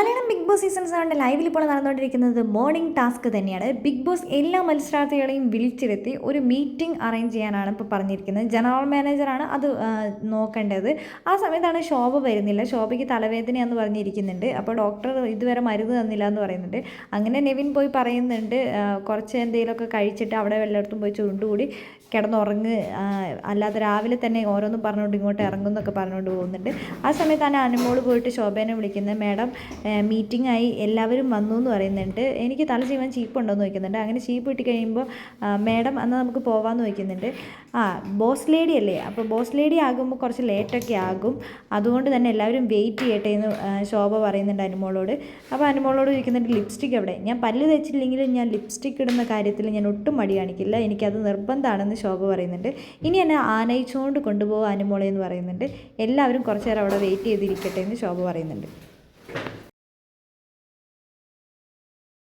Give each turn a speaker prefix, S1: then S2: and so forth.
S1: Malayalam big boss season 7 ലൈവിൽ ഇപ്പോൾ നടന്നുകൊണ്ടിരിക്കുന്നത് മോർണിംഗ് ടാസ്ക് തന്നെയാണ്. ബിഗ് ബോസ് എല്ലാ മത്സരാർത്ഥികളെയും വിളിച്ചിരുത്തി ഒരു മീറ്റിംഗ് അറേഞ്ച് ചെയ്യാനാണ് ഇപ്പോൾ പറഞ്ഞിരിക്കുന്നത്. ജനറൽ മാനേജറാണ് അത് നോക്കേണ്ടത്. ആ സമയത്താണ് ശോഭ വരുന്നില്ല. ശോഭയ്ക്ക് തലവേദനയാണെന്ന് പറഞ്ഞിരിക്കുന്നുണ്ട്. അപ്പോൾ ഡോക്ടർ ഇതുവരെ മരുന്ന് തന്നില്ല എന്ന് പറയുന്നുണ്ട്. അങ്ങനെ നെവിൻ പോയി പറയുന്നുണ്ട്, കുറച്ച് എന്തെങ്കിലുമൊക്കെ കഴിച്ചിട്ട് അവിടെ വല്ലയിടത്തും പോയി ചുരുണ്ടുകൂടി കിടന്നുറങ്ങ്, അല്ലാതെ രാവിലെ തന്നെ ഓരോന്നും പറഞ്ഞുകൊണ്ട് ഇങ്ങോട്ട് ഇറങ്ങുമെന്നൊക്കെ പറഞ്ഞുകൊണ്ട് പോകുന്നുണ്ട്. ആ സമയത്താണ് അനുമോൾ പോയിട്ട് ശോഭേനെ വിളിക്കുന്നത്. മാഡം മീറ്റിംഗ് ആയി, എല്ലാവരും വന്നു എന്ന് പറയുന്നുണ്ട്. എനിക്ക് തല ചെയ്യുവാൻ ചീപ്പുണ്ടോ എന്ന് ചോദിക്കുന്നുണ്ട്. അങ്ങനെ ചീപ്പ് കിട്ടി കഴിയുമ്പോൾ മാഡം എന്നാൽ നമുക്ക് പോകാമെന്ന് ചോദിക്കുന്നുണ്ട്. ബോസ് ലേഡി അല്ലേ, അപ്പോൾ ബോസ് ലേഡി ആകുമ്പോൾ കുറച്ച് ലേറ്റൊക്കെ ആകും, അതുകൊണ്ട് തന്നെ എല്ലാവരും വെയിറ്റ് ചെയ്യട്ടെ എന്ന് ശോഭ പറയുന്നുണ്ട് അനുമോളോട്. അപ്പോൾ അനുമോളോട് ചോദിക്കുന്നുണ്ട് ലിപ്സ്റ്റിക് എവിടെ. ഞാൻ പല്ല് തേച്ചില്ലെങ്കിലും ഞാൻ ലിപ്സ്റ്റിക് ഇടുന്ന കാര്യത്തിൽ ഞാൻ ഒട്ടും മടി കാണിക്കില്ല, എനിക്കത് നിർബന്ധമാണെന്ന് ശോഭ പറയുന്നുണ്ട്. ഇനി എന്നെ ആനയിച്ചുകൊണ്ട് കൊണ്ടുപോകുക അനുമോളെ എന്ന് പറയുന്നുണ്ട്. എല്ലാവരും കുറച്ച് നേരം അവിടെ വെയിറ്റ് ചെയ്തിരിക്കട്ടെ എന്ന് ശോഭ പറയുന്നുണ്ട്.